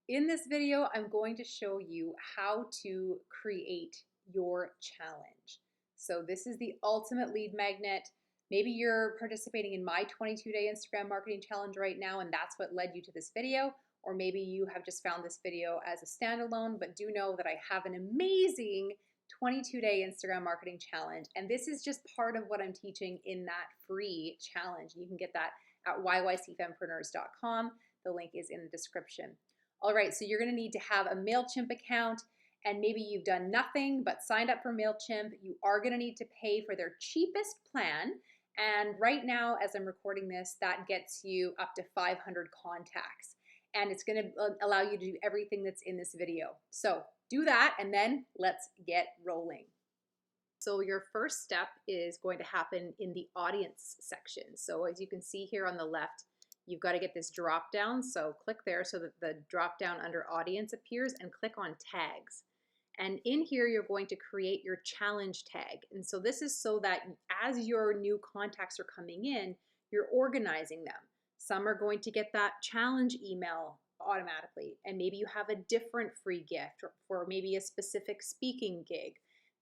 In this video, I'm going to show you how to create your challenge. So this is the ultimate lead magnet. Maybe you're participating in my 22-day Instagram marketing challenge right now, and that's what led you to this video. Or maybe you have just found this video as a standalone, but do know that I have an amazing 22-day Instagram marketing challenge. And this is just part of what I'm teaching in that free challenge. You can get that at yycfempreneurs.com. The link is in the description. All right, so you're gonna need to have a Mailchimp account, and maybe you've done nothing but signed up for Mailchimp. You are gonna need to pay for their cheapest plan. And right now, as I'm recording this, that gets you up to 500 contacts. And it's gonna allow you to do everything that's in this video. So do that, and then let's get rolling. So your first step is going to happen in the audience section. So as you can see here on the left, you've got to get this drop down. So click there so that the drop down under audience appears, and click on tags. And in here, you're going to create your challenge tag. And so this is so that as your new contacts are coming in, you're organizing them. Some are going to get that challenge email automatically, and maybe you have a different free gift for maybe a specific speaking gig.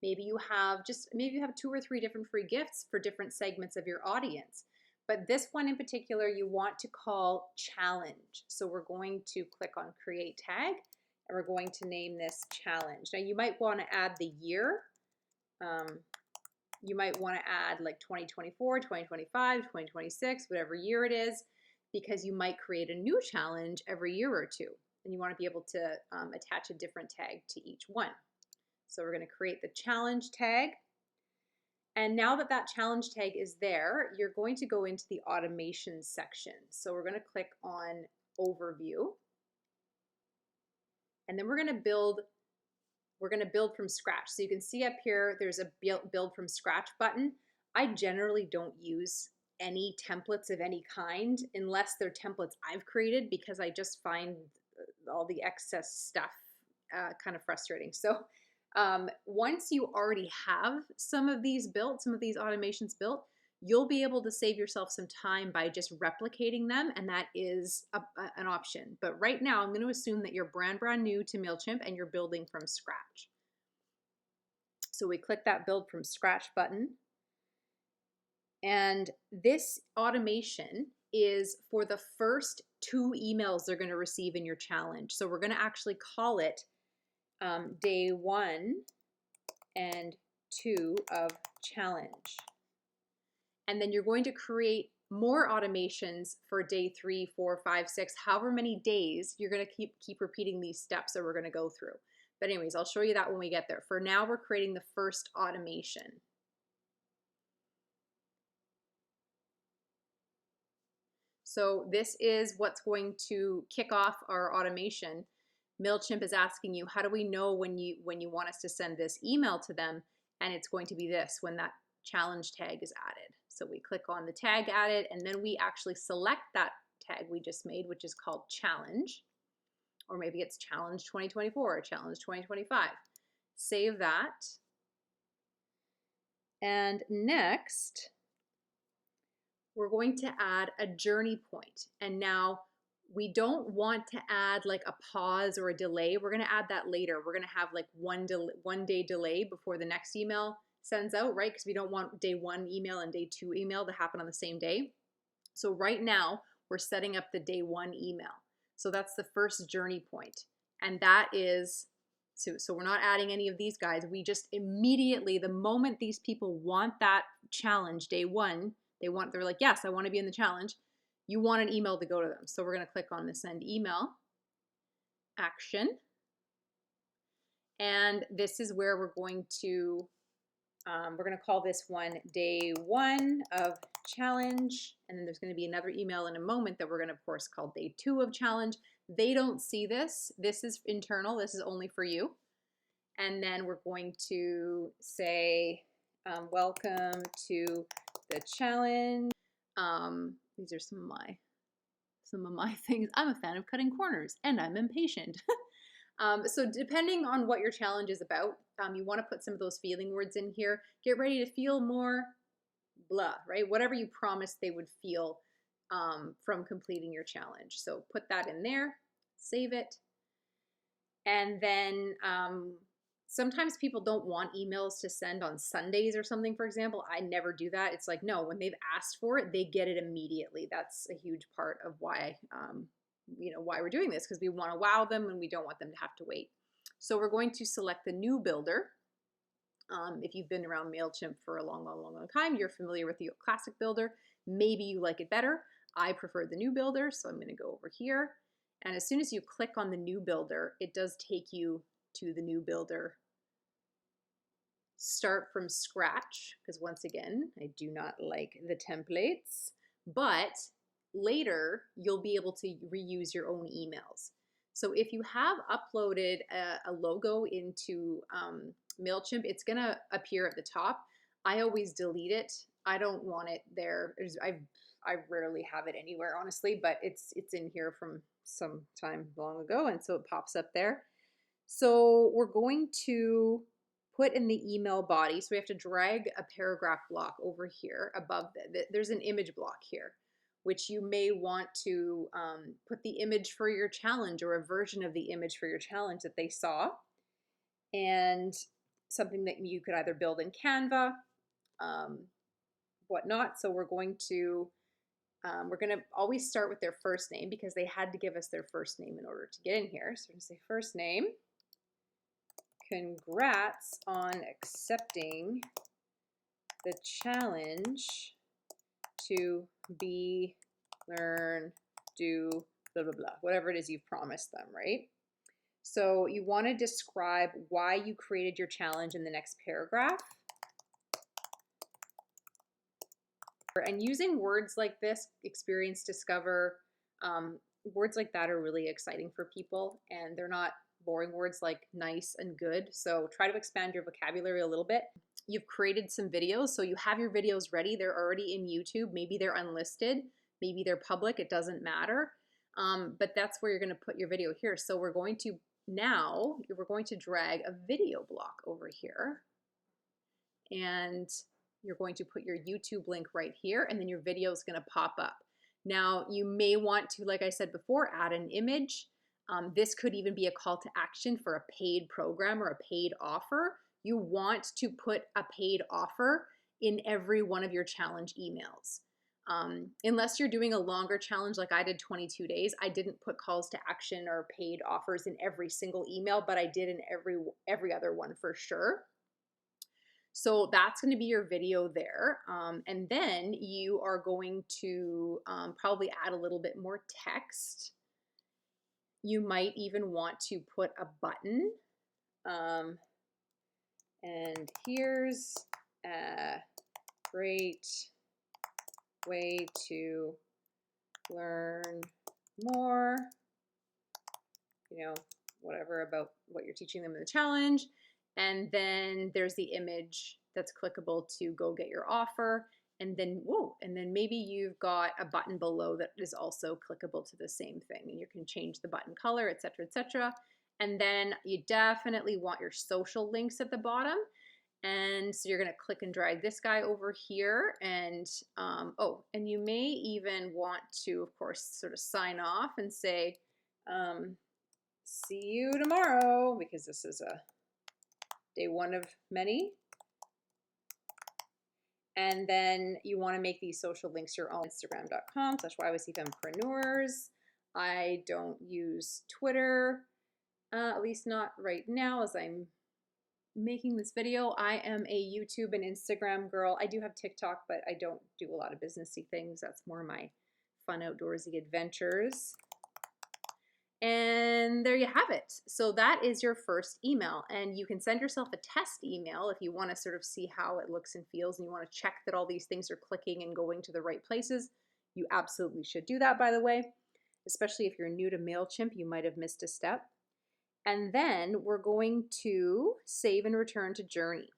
Maybe you have 2 or 3 different free gifts for different segments of your audience. But this one in particular, you want to call challenge. So we're going to click on create tag, and we're going to name this challenge. Now you might want to add the year. You might want to add like 2024, 2025, 2026, whatever year it is, because you might create a new challenge every year or two. And you want to be able to attach a different tag to each one. So we're going to create the challenge tag. And now that that challenge tag is there, you're going to go into the automation section. So we're going to click on overview. And then we're going to build from scratch. So you can see up here, there's a build from scratch button. I generally don't use any templates of any kind unless they're templates I've created, because I just find all the excess stuff kind of frustrating. So once you already have some of these built, some of these automations built, you'll be able to save yourself some time by just replicating them, and that is an option. But right now, I'm going to assume that you're brand new to Mailchimp and you're building from scratch. So we click that build from scratch button. And this automation is for the first 2 emails they're going to receive in your challenge. So we're going to actually call it day 1 and 2 of challenge. And then you're going to create more automations for day 3, 4, 5, 6, however many days you're going to keep repeating these steps that we're going to go through. But anyways, I'll show you that when we get there. For now, we're creating the first automation. So this is what's going to kick off our automation. Mailchimp is asking you, how do we know when you want us to send this email to them? And it's going to be this, when that challenge tag is added. So we click on the tag added, and then we actually select that tag we just made, which is called challenge, or maybe it's challenge 2024 or challenge 2025. Save that. And next, we're going to add a journey point. And now we don't want to add like a pause or a delay. We're going to add that later. We're going to have like one day delay before the next email sends out, right? Because we don't want day 1 email and day 2 email to happen on the same day. So right now we're setting up the day 1 email. So that's the first journey point. And that is, so we're not adding any of these guys. We just immediately, the moment these people want that challenge, day 1, they're like, yes, I want to be in the challenge. You want an email to go to them. So we're going to click on the send email action. And this is where we're going to call this one day 1 of challenge. And then there's going to be another email in a moment that we're going to, of course, call day 2 of challenge. They don't see this. This is internal. This is only for you. And then we're going to say, welcome to the challenge. These are some of my things. I'm a fan of cutting corners, and I'm impatient. So depending on what your challenge is about, you want to put some of those feeling words in here. Get ready to feel more blah, right? Whatever you promised they would feel from completing your challenge. So put that in there, save it, And then sometimes people don't want emails to send on Sundays or something, for example. I never do that. It's like, no, when they've asked for it, they get it immediately. That's a huge part of why, why we're doing this, because we want to wow them and we don't want them to have to wait. So we're going to select the new builder. If you've been around Mailchimp for a long time, you're familiar with the classic builder. Maybe you like it better. I prefer the new builder, so I'm going to go over here. And as soon as you click on the new builder, it does take you to the new builder. Start from scratch, because once again, I do not like the templates, but later you'll be able to reuse your own emails. So if you have uploaded a logo into Mailchimp, it's going to appear at the top. I always delete it. I don't want it there. I rarely have it anywhere, honestly, but it's in here from some time long ago, and so it pops up there. So we're going to put in the email body. So we have to drag a paragraph block over here above. There's an image block here, which you may want to put the image for your challenge or a version of the image for your challenge that they saw, and something that you could either build in Canva, whatnot. So we're going to always start with their first name, because they had to give us their first name in order to get in here. So we're going to say first name. Congrats on accepting the challenge to be, learn, do, blah, blah, blah, whatever it is you've promised them, right? So you want to describe why you created your challenge in the next paragraph. And using words like this, experience, discover, words like that are really exciting for people, and they're not boring words like nice and good. So try to expand your vocabulary a little bit. You've created some videos, so you have your videos ready. They're already in YouTube. Maybe they're unlisted, maybe they're public, it doesn't matter. But that's where you're going to put your video here. So we're going to drag a video block over here, and you're going to put your YouTube link right here, and then your video is going to pop up. Now you may want to, like I said before, add an image. This could even be a call to action for a paid program or a paid offer. You want to put a paid offer in every one of your challenge emails. Unless you're doing a longer challenge like I did 22 days, I didn't put calls to action or paid offers in every single email, but I did in every other one for sure. So that's going to be your video there. And then you are going to probably add a little bit more text. You might even want to put a button. And here's a great way to learn more, whatever about what you're teaching them in the challenge. And then there's the image that's clickable to go get your offer. And then, maybe you've got a button below that is also clickable to the same thing. And you can change the button color, etc., etc. And then you definitely want your social links at the bottom. And so you're going to click and drag this guy over here. And, and you may even want to, of course, sort of sign off and say, see you tomorrow, because this is a day one of many. And then you want to make these social links your own. Instagram.com/YYCFempreneurs. I don't use Twitter, at least not right now as I'm making this video. I am a YouTube and Instagram girl. I do have TikTok, but I don't do a lot of businessy things. That's more my fun outdoorsy adventures. And there you have it. So that is your first email, and you can send yourself a test email if you want to sort of see how it looks and feels, and you want to check that all these things are clicking and going to the right places. You absolutely should do that, by the way, especially if you're new to Mailchimp. You might have missed a step. And then we're going to save and return to Journey.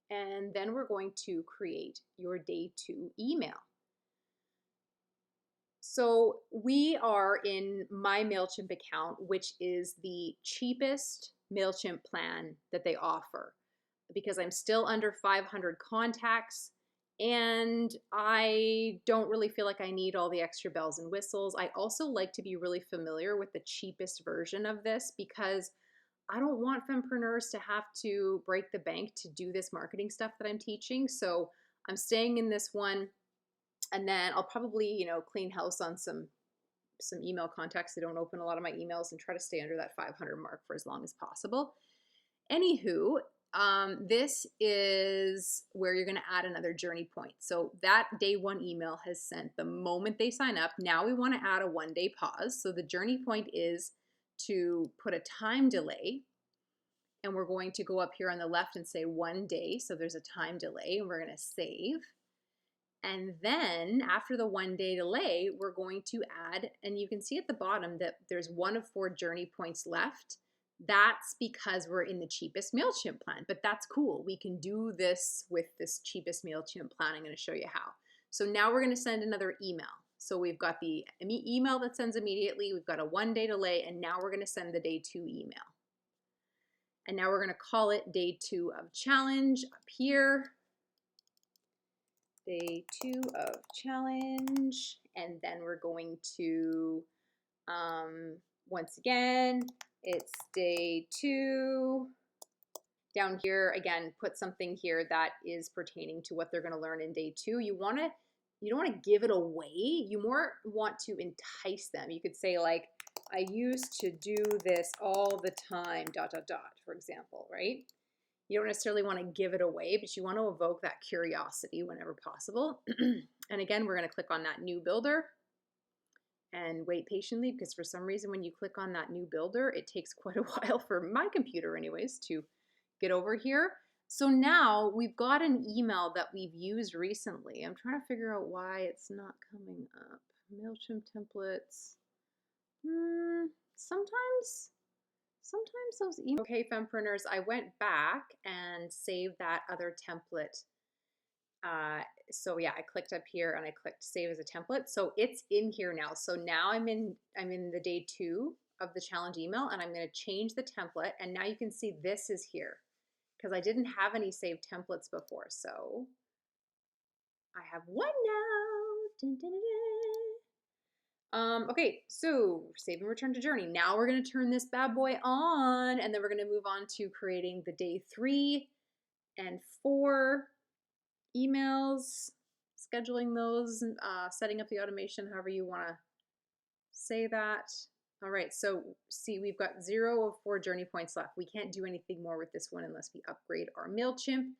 And then we're going to create your day 2 email. So we are in my Mailchimp account, which is the cheapest Mailchimp plan that they offer, because I'm still under 500 contacts And I don't really feel like I need all the extra bells and whistles. I also like to be really familiar with the cheapest version of this because I don't want fempreneurs to have to break the bank to do this marketing stuff that I'm teaching. So I'm staying in this one, and then I'll probably, clean house on some email contacts that don't open a lot of my emails and try to stay under that 500 mark for as long as possible. Anywho, this is where you're going to add another journey point. So that day one email has sent the moment they sign up. Now we want to add a 1-day pause. So the journey point is to put a time delay, and we're going to go up here on the left and say 1 day. So there's a time delay, and we're going to save. And then after the 1-day delay, we're going to add, and you can see at the bottom that there's 1 of 4 journey points left. That's because we're in the cheapest Mailchimp plan, but that's cool. We can do this with this cheapest Mailchimp plan. I'm going to show you how. So now we're going to send another email. So we've got the email that sends immediately. We've got a 1-day delay, and now we're going to send the day 2 email. And now we're going to call it day 2 of challenge up here. Day 2 of challenge. And then we're going to, once again, it's day 2. Down here, again, put something here that is pertaining to what they're going to learn in day 2. You don't want to give it away. You more want to entice them. You could say like, I used to do this all the time, ... for example, right? You don't necessarily want to give it away, but you want to evoke that curiosity whenever possible. And again, we're going to click on that new builder and wait patiently, because for some reason when you click on that new builder, it takes quite a while, for my computer anyways, to get over here. So now we've got an email that we've used recently. I'm trying to figure out why it's not coming up. Mailchimp templates. Sometimes those emails. Okay, fempreneurs, I went back and saved that other template. So yeah, I clicked up here and I clicked save as a template. So it's in here now. So now I'm in the day 2 of the challenge email, and I'm going to change the template. And now you can see this is here because I didn't have any saved templates before. So I have one now. Dun, dun, dun, dun. Okay, so save and return to journey. Now we're going to turn this bad boy on, and then we're going to move on to creating the day 3 and 4 emails, scheduling those, setting up the automation, however you want to say that. All right, so see, we've got 0 of 4 journey points left. We can't do anything more with this one unless we upgrade our Mailchimp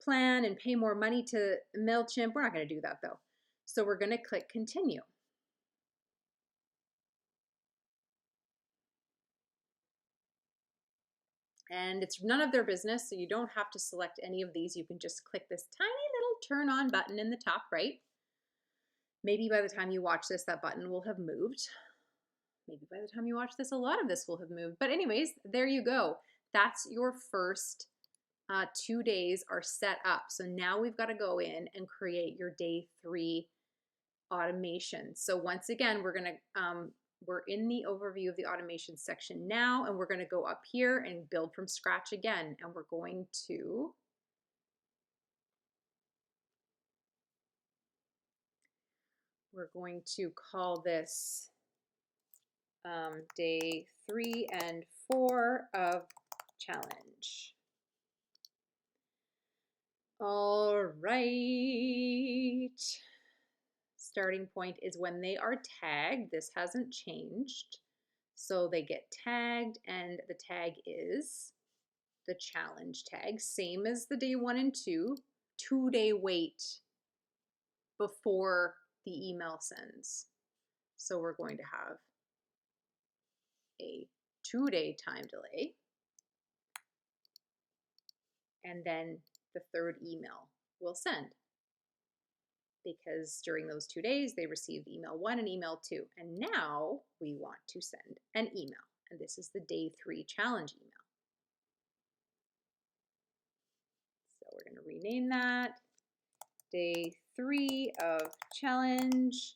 plan and pay more money to Mailchimp. We're not going to do that though. So we're going to click continue. And it's none of their business, so you don't have to select any of these. You can just click this tiny little turn on button in the top right. Maybe by the time you watch this, that button will have moved. Maybe by the time you watch this, a lot of this will have moved. But anyways, there you go. That's your first 2 days are set up. So now we've got to go in and create your day 3 automation. So once again, we're in the overview of the automation section now, and we're going to go up here and build from scratch again. And we're going to call this day 3 and 4 of challenge. All right. Starting point is when they are tagged. This hasn't changed. So they get tagged, and the tag is the challenge tag, same as the day 1 and 2, 2-day wait before the email sends. So we're going to have a 2-day time delay, and then the 3rd email will send, because during those 2 days they received email 1 and email 2, and now we want to send an email, and this is the day 3 challenge email. So we're going to rename that day 3 of challenge.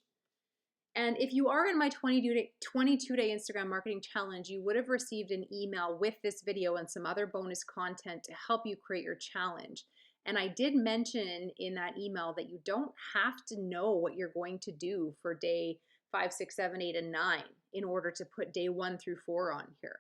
And if you are in my 22-day Instagram marketing challenge, you would have received an email with this video and some other bonus content to help you create your challenge. And I did mention in that email that you don't have to know what you're going to do for day 5, 6, 7, 8, and 9 in order to put day 1 through 4 on here.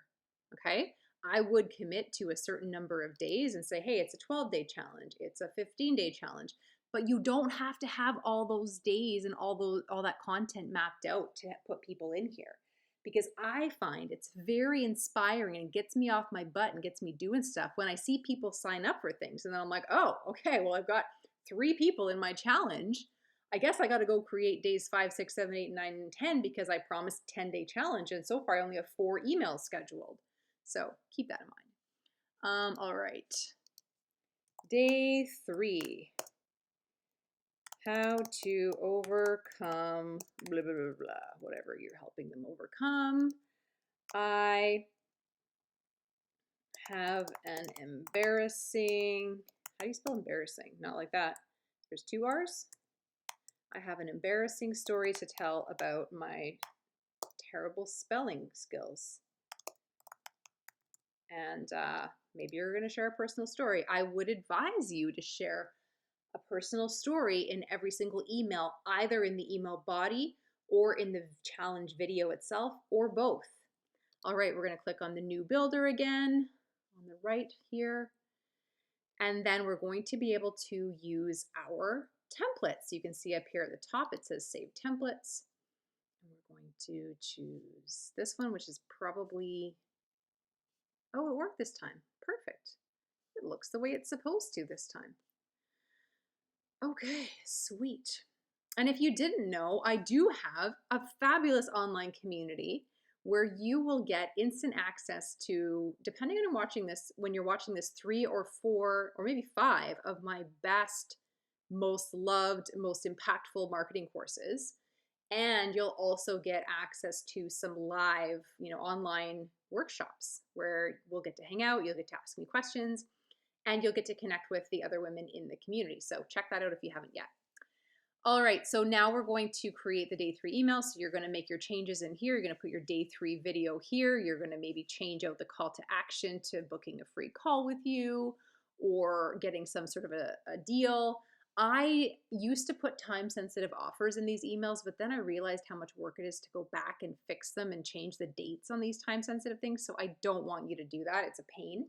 Okay? I would commit to a certain number of days and say, hey, it's a 12-day challenge, it's a 15-day challenge. But you don't have to have all those days and all that content mapped out to put people in here. Because I find it's very inspiring and gets me off my butt and gets me doing stuff when I see people sign up for things. And then I'm like, oh, okay, well, I've got 3 people in my challenge. I guess I got to go create days 5, 6, 7, 8, 9, and 10 because I promised 10-day challenge. And so far I only have 4 emails scheduled. So keep that in mind. All right. Day 3. How to overcome blah, blah, blah, blah, whatever you're helping them overcome. I have an embarrassing, how do you spell embarrassing? Not like that. There's 2 R's. I have an embarrassing story to tell about my terrible spelling skills. And maybe you're going to share a personal story. I would advise you to share a personal story in every single email, either in the email body or in the challenge video itself, or both. All right, we're going to click on the new builder again on the right here. And then we're going to be able to use our templates. You can see up here at the top, it says Save Templates. And we're going to choose this one, which is probably, oh, it worked this time. Perfect. It looks the way it's supposed to this time. Okay, sweet. And if you didn't know, I do have a fabulous online community where you will get instant access to, depending on watching this, when you're watching this, 3 or 4 or maybe 5 of my best, most loved, most impactful marketing courses. And you'll also get access to some live, online workshops where we'll get to hang out, you'll get to ask me questions, and you'll get to connect with the other women in the community. So check that out if you haven't yet. All right, so now we're going to create the day 3 email. So you're going to make your changes in here. You're going to put your day 3 video here. You're going to maybe change out the call to action to booking a free call with you or getting some sort of a deal. I used to put time-sensitive offers in these emails, but then I realized how much work it is to go back and fix them and change the dates on these time-sensitive things. So I don't want you to do that. It's a pain.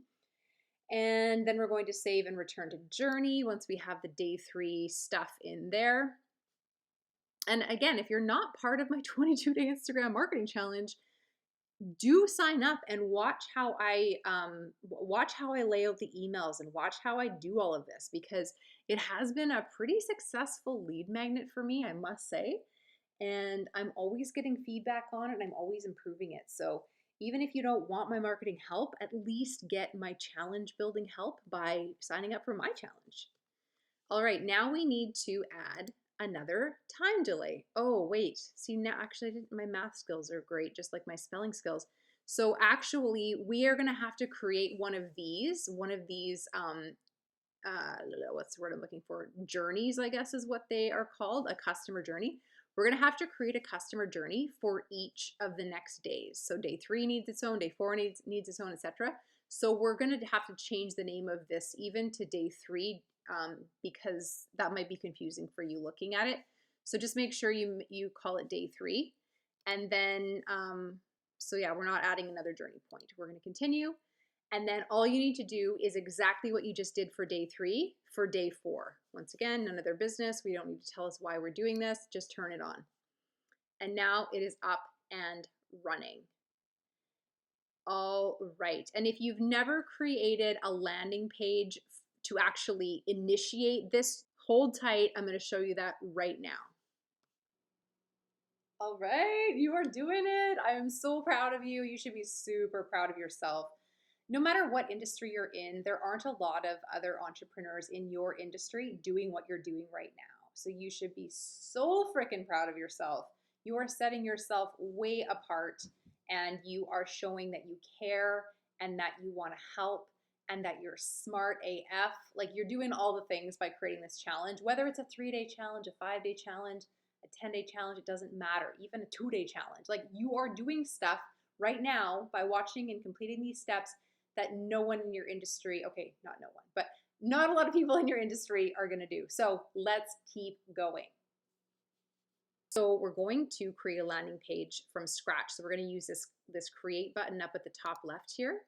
And then we're going to save and return to Journey once we have the day 3 stuff in there. And again, if you're not part of my 22-day Instagram marketing challenge, do sign up and watch how I lay out the emails and watch how I do all of this, because it has been a pretty successful lead magnet for me, I must say. And I'm always getting feedback on it and I'm always improving it. So even if you don't want my marketing help, at least get my challenge building help by signing up for my challenge. All right, now we need to add another time delay. Oh, wait, see now actually my math skills are great, just like my spelling skills. So actually we are gonna have to create one of these what's the word I'm looking for? Journeys, I guess is what they are called, a customer journey. We're gonna have to create a customer journey for each of the next days. So day 3 needs its own, day 4 needs its own, etc. So we're gonna have to change the name of this even to day 3 because that might be confusing for you looking at it. So just make sure you call it day 3. And then, so yeah, we're not adding another journey point. We're gonna continue. And then all you need to do is exactly what you just did for day 3 for day 4. Once again, none of their business. We don't need to tell us why we're doing this. Just turn it on. And now it is up and running. All right. And if you've never created a landing page to actually initiate this, hold tight. I'm going to show you that right now. All right. You are doing it. I am so proud of you. You should be super proud of yourself. No matter what industry you're in, there aren't a lot of other entrepreneurs in your industry doing what you're doing right now. So you should be so freaking proud of yourself. You are setting yourself way apart and you are showing that you care and that you want to help and that you're smart AF. Like you're doing all the things by creating this challenge, whether it's a 3-day challenge, a 5-day challenge, a 10-day challenge, it doesn't matter, even a 2-day challenge. Like you are doing stuff right now by watching and completing these steps that no one in your industry, okay, not no one, but not a lot of people in your industry are going to do. So let's keep going. So we're going to create a landing page from scratch. So we're going to use this create button up at the top left here.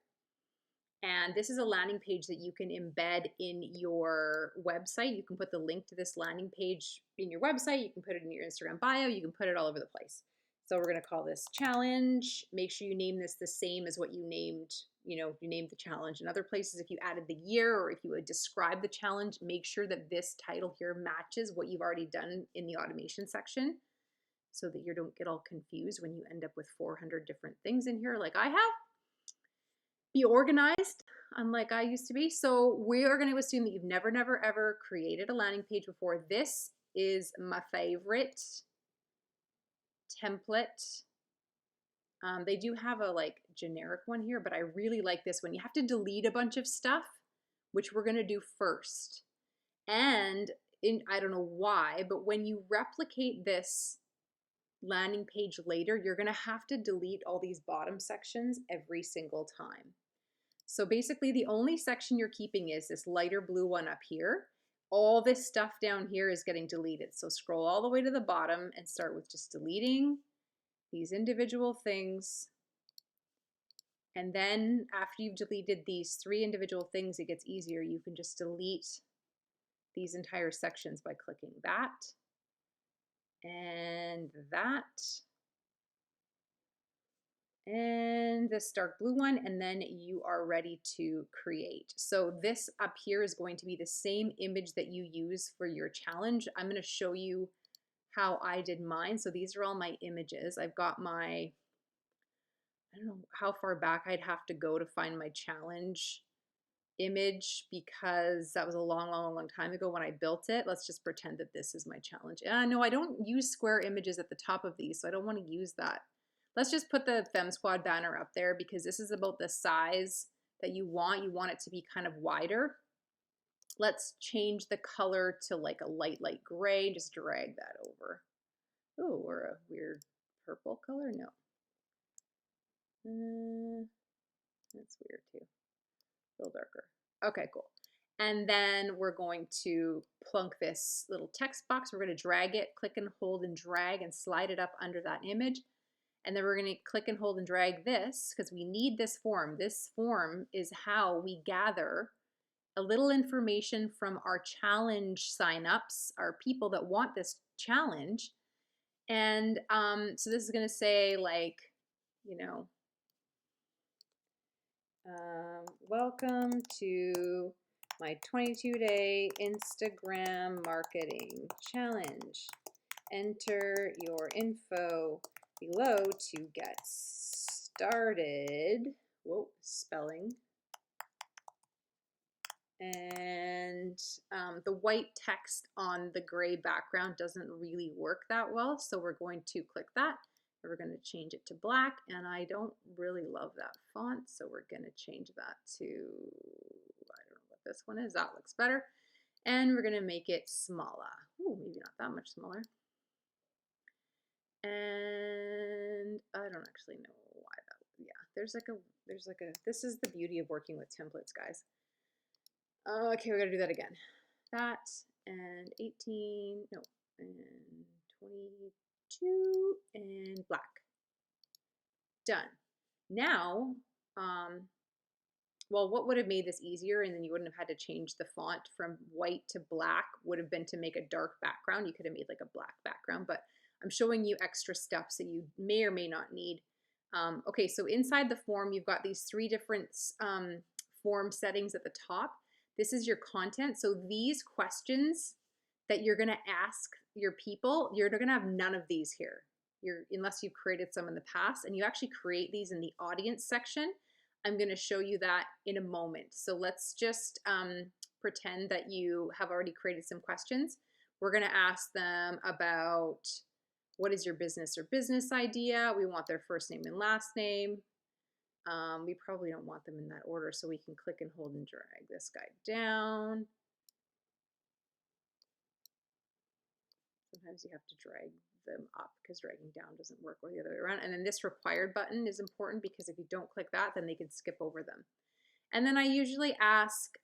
And this is a landing page that you can embed in your website. You can put the link to this landing page in your website. You can put it in your Instagram bio. You can put it all over the place. So we're going to call this challenge. Make sure you name this the same as what you named, you named the challenge in other places. If you added the year or if you would describe the challenge, make sure that this title here matches what you've already done in the automation section so that you don't get all confused when you end up with 400 different things in here like I have. Be organized, unlike I used to be. So we are going to assume that you've never, ever created a landing page before. This is my favorite template. They do have a like generic one here, but I really like this one. You have to delete a bunch of stuff, which we're going to do first. And I don't know why, but when you replicate this landing page later, you're going to have to delete all these bottom sections every single time. So basically the only section you're keeping is this lighter blue one up here. All this stuff down here is getting deleted. So scroll all the way to the bottom and start with just deleting these individual things. And then after you've deleted these 3 individual things, it gets easier. You can just delete these entire sections by clicking that and that and this dark blue one, and then you are ready to create. So this up here is going to be the same image that you use for your challenge. I'm going to show you how I did mine. So these are all my images. I've got my, I don't know how far back I'd have to go to find my challenge image because that was a long time ago when I built it. Let's just pretend that this is my challenge. No, I don't use square images at the top of these, so I don't want to use that. Let's just put the Fem Squad banner up there because this is about the size that you want. You want it to be kind of wider. Let's change the color to like a light gray. Just drag that over. Oh, or a weird purple color? No. That's weird too. A little darker. Okay, cool. And then we're going to plunk this little text box. We're going to drag it, click and hold and drag and slide it up under that image. And then we're going to click and hold and drag this because we need this form. This form is how we gather a little information from our challenge signups, our people that want this challenge. And so this is going to say like, welcome to my 22-day Instagram marketing challenge. Enter your info below to get started. Whoa, spelling. And the white text on the gray background doesn't really work that well, so we're going to click that. We're going to change it to black, and I don't really love that font, so we're going to change that to, I don't know what this one is. That looks better. And we're going to make it smaller. Ooh, maybe not that much smaller. And I don't actually know why that, yeah, there's like a, this is the beauty of working with templates, guys. Okay, we gotta do that again. That and 18, no, and 22 and black. Done. Now, well, what would have made this easier and then you wouldn't have had to change the font from white to black would have been to make a dark background. You could have made like a black background, but I'm showing you extra steps that you may or may not need. Okay, so inside the form, you've got these 3 different form settings at the top. This is your content. So these questions that you're going to ask your people, you're going to have none of these here. Unless you've created some in the past, and you actually create these in the audience section. I'm going to show you that in a moment. So let's just pretend that you have already created some questions. We're going to ask them about what is your business or business idea. We want their first name and last name. We probably don't want them in that order, so we can click and hold and drag this guy down. Sometimes you have to drag them up because dragging down doesn't work, or the other way around. And then this required button is important because if you don't click that, then they can skip over them. And then I usually ask,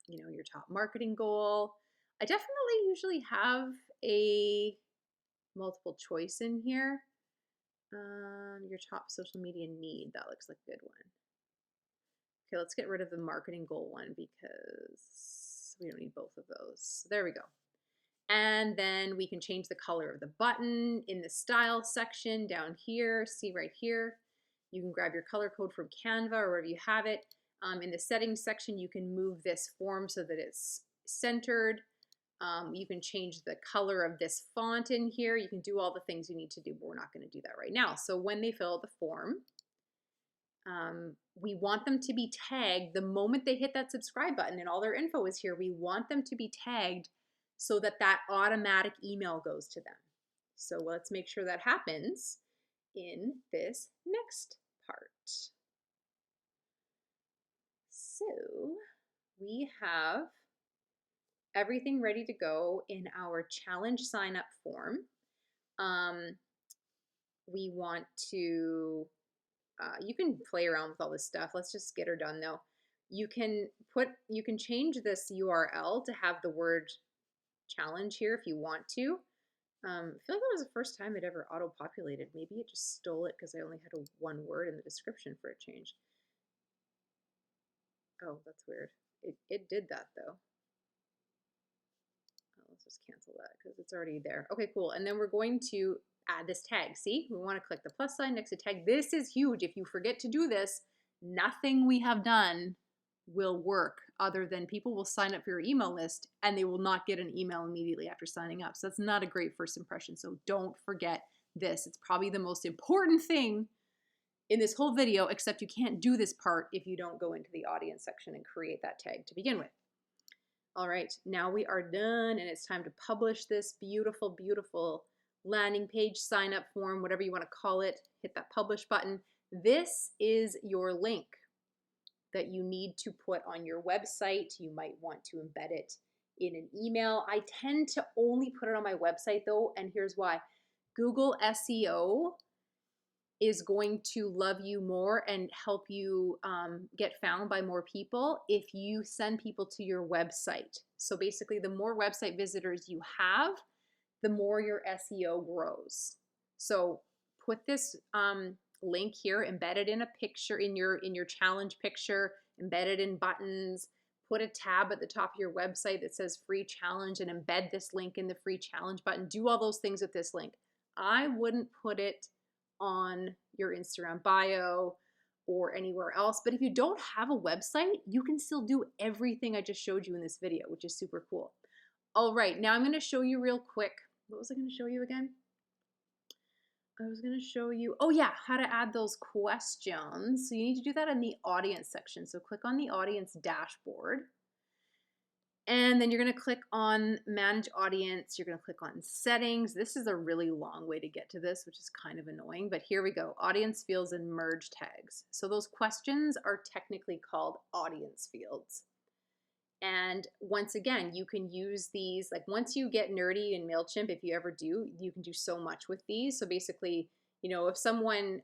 you know, your top marketing goal. I definitely usually have a multiple choice in here. Your top social media need, that looks like a good one. Okay, let's get rid of the marketing goal one because we don't need both of those. So there we go. And then we can change the color of the button in the style section down here. See right here. You can grab your color code from Canva or wherever you have it. In the settings section, you can move this form so that it's centered. You can change the color of this font in here. You can do all the things you need to do, but we're not going to do that right now. So when they fill out the form, we want them to be tagged the moment they hit that subscribe button and all their info is here. We want them to be tagged so that that automatic email goes to them. So let's make sure that happens in this next part. So we have everything ready to go in our challenge sign up form. We want to, you can play around with all this stuff. Let's just get her done though. You can change this URL to have the word challenge here if you want to. I feel like that was the first time it ever auto-populated. Maybe it just stole it because I only had one word in the description for a change. Oh, that's weird. It did that though. Let's just cancel that because it's already there. Okay, cool. And then we're going to add this tag. See, we want to click the plus sign next to tag. This is huge. If you forget to do this, nothing we have done will work other than people will sign up for your email list and they will not get an email immediately after signing up. So that's not a great first impression. So don't forget this. It's probably the most important thing in this whole video, except you can't do this part if you don't go into the audience section and create that tag to begin with. All right, now we are done and it's time to publish this beautiful, beautiful landing page, sign up form, whatever you want to call it. Hit that publish button. This is your link that you need to put on your website. You might want to embed it in an email. I tend to only put it on my website though, and here's why. Google SEO is going to love you more and help you get found by more people if you send people to your website. So basically, the more website visitors you have, the more your SEO grows. So put this link here, embed it in a picture, in your challenge picture, embed it in buttons, put a tab at the top of your website that says free challenge and embed this link in the free challenge button. Do all those things with this link. I wouldn't put it on your Instagram bio or anywhere else, but if you don't have a website, you can still do everything I just showed you in this video, which is super cool. All right, now I'm going to show you real quick. What was I going to show you again? I was going to show you, oh yeah, how to add those questions. So you need to do that in the audience section. So click on the audience dashboard. And then you're going to click on manage audience. You're going to click on settings. This is a really long way to get to this, which is kind of annoying, but here we go. Audience fields and merge tags. So those questions are technically called audience fields. And once again, you can use these, like once you get nerdy in Mailchimp, if you ever do, you can do so much with these. So basically, you know, if someone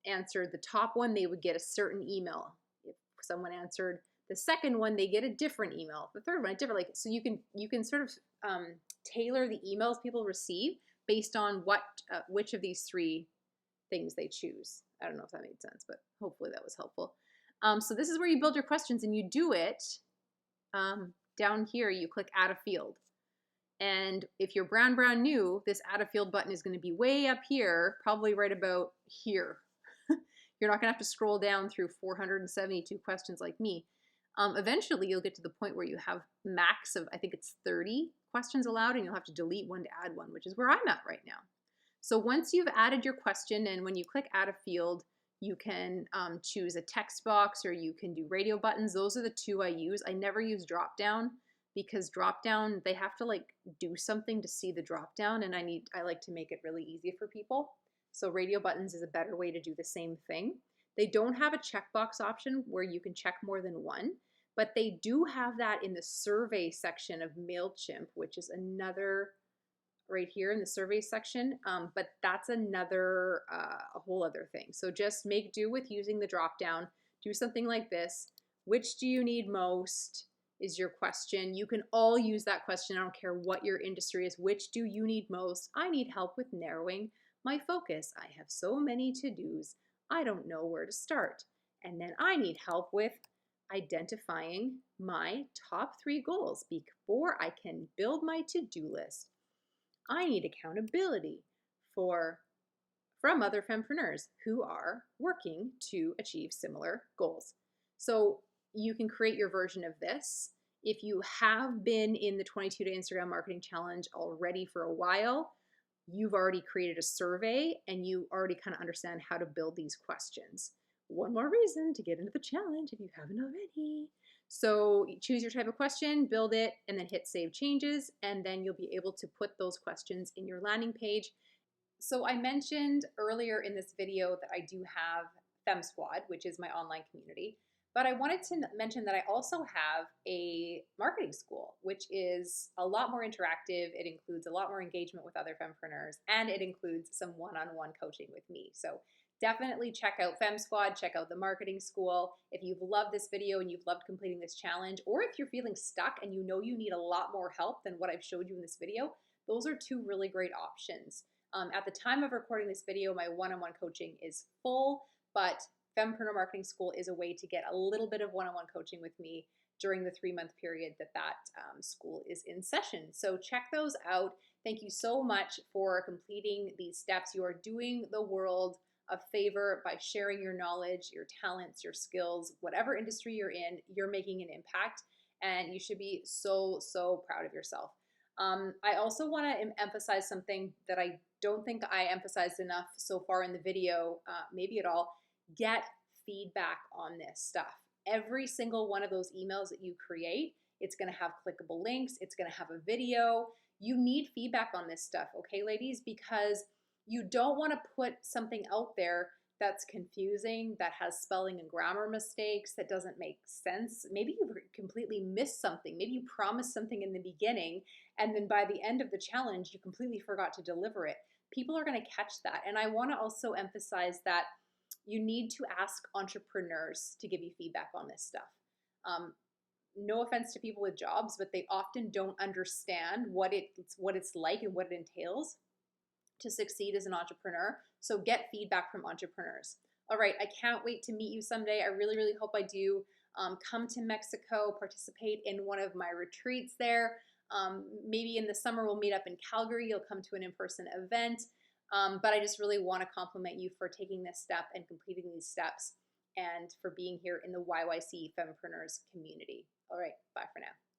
answered the top one, they would get a certain email. If someone answered the second one, they get a different email. The third one, a different, like, so you can sort of tailor the emails people receive based on which of these three things they choose. I don't know if that made sense, but hopefully that was helpful. So this is where you build your questions, and you do it down here. You click add a field. And if you're brand new, this add a field button is going to be way up here, probably right about here. You're not going to have to scroll down through 472 questions like me. Eventually, you'll get to the point where you have max of, I think it's 30 questions allowed, and you'll have to delete one to add one, which is where I'm at right now. So once you've added your question, and when you click add a field, you can choose a text box or you can do radio buttons. Those are the two I use. I never use drop down because drop down, they have to like do something to see the drop down, and I like to make it really easy for people. So radio buttons is a better way to do the same thing. They don't have a checkbox option where you can check more than one, but they do have that in the survey section of Mailchimp, which is another right here in the survey section. But that's another, a whole other thing. So just make do with using the drop down. Do something like this. Which do you need most? is your question. You can all use that question. I don't care what your industry is. Which do you need most? I need help with narrowing my focus. I have so many to-dos. I don't know where to start. And then I need help with identifying my top 3 goals before I can build my to-do list. I need accountability from other fempreneurs who are working to achieve similar goals. So you can create your version of this. If you have been in the 22-day Instagram marketing challenge already for a while, you've already created a survey and you already kind of understand how to build these questions. One more reason to get into the challenge if you haven't already. So choose your type of question, build it, and then hit save changes, and then you'll be able to put those questions in your landing page. So I mentioned earlier in this video that I do have Fem Squad, which is my online community, but I wanted to mention that I also have a marketing school, which is a lot more interactive. It includes a lot more engagement with other fempreneurs, and it includes some one-on-one coaching with me. So definitely check out Fem Squad, check out the marketing school. If you've loved this video and you've loved completing this challenge, or if you're feeling stuck and you know you need a lot more help than what I've showed you in this video, those are 2 really great options. At the time of recording this video, my one-on-one coaching is full, but Fempreneur Marketing School is a way to get a little bit of one-on-one coaching with me during the 3-month period that school is in session. So check those out. Thank you so much for completing these steps. You are doing the world a favor by sharing your knowledge, your talents, your skills, whatever industry you're in, you're making an impact, and you should be so, so proud of yourself. I also want to emphasize something that I don't think I emphasized enough so far in the video, maybe at all. Get feedback on this stuff. Every single one of those emails that you create, it's going to have clickable links. It's going to have a video. You need feedback on this stuff, okay, ladies? Because you don't want to put something out there that's confusing, that has spelling and grammar mistakes, that doesn't make sense. Maybe you've completely missed something. Maybe you promised something in the beginning, and then by the end of the challenge, you completely forgot to deliver it. People are going to catch that. And I want to also emphasize that you need to ask entrepreneurs to give you feedback on this stuff. No offense to people with jobs, but they often don't understand what it's like and what it entails to succeed as an entrepreneur. So get feedback from entrepreneurs. All right, I can't wait to meet you someday. I really, really hope I do. Come to Mexico, participate in one of my retreats there. Maybe in the summer we'll meet up in Calgary. You'll come to an in-person event. But I just really want to compliment you for taking this step and completing these steps, and for being here in the YYC Fempreneurs community. All right, bye for now.